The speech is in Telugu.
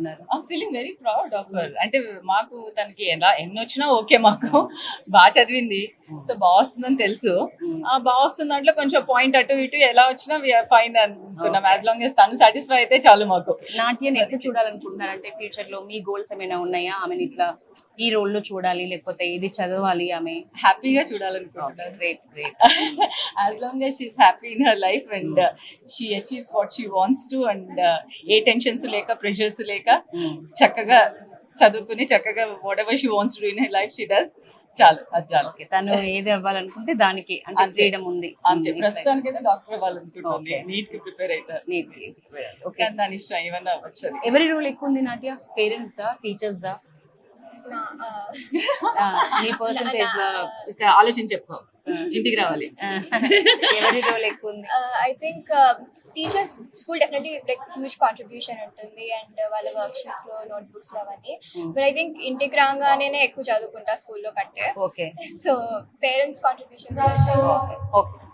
అనుకుంటున్నారు? I'm feeling very proud of her. అంటే మాకు తనకి ఎన్ని వచ్చినా ఓకే మాకు. బాగా చదివింది, సో బాగా వస్తుందని తెలుసు. బాగా వస్తుంది దాంట్లో కొంచెం పాయింట్ అటు ఇటు ఎలా వచ్చినా వీఆర్ ఫైన్ అనుకున్నాం. యాజ్ లాంగ్ ఎస్ తను సాటిస్ఫై అయితే చాలు మాకు. నాట్యాన్ని ఎట్లా చూడాలనుకుంటున్నారు? అంటే ఫ్యూచర్ లో మీ గోల్స్ ఏమైనా ఉన్నాయా? ఆమెను ఇట్లా ఈ రోల్ లో చూడాలి, లేకపోతే ఇది చదవాలి ఆమె? హ్యాపీగా చూడాలనుకుంటున్నాను. Great great. As long as she's happy in her life and she achieves what she wants to and ఏ టెన్షన్స్ లేక ప్రెషర్స్ లేక చక్కగా చదువుకుని చక్కగా whatever she wants to do in her life she does. చాలు, అది చాలు. ఓకే, తను ఏది అవ్వాలనుకుంటే దానికి అంటే ఫ్రీడమ్ ఉంది. అంతే, ప్రస్తుతానికి అయితే డాక్టర్ అవ్వాలనుకుంటుంది. నీట్ కి ప్రిపేర్ అవుతారు. ఓకే, కానీ దాని ఇష్టం ఏమన్నా అవ్వచ్చు. ఎవరి రోల్ ఎక్కువ ఉంది నాట్య? పేరెంట్స్ దా, టీచర్స్ దా? నీ పర్సంటేజ్ లో ఆలోచించి చెప్పుకో, ఇంటికి రావాలి. ఎవరి రోల్ ఎక్కువ ఉంది? I think teachers school definitely like huge contribution ఉంటుంది అండ్ వాళ్ళ వర్క్ షీట్స్ లో నోట్ బుక్స్ లో అవన్నీ. బట్ ఐ థింక్ ఇంటికి రాగానే ఎక్కువ చదువుకుంటా స్కూల్లో కంటే. ఓకే సో పేరెంట్స్ కాంట్రిబ్యూషన్ కూడా చాలా ఓకే.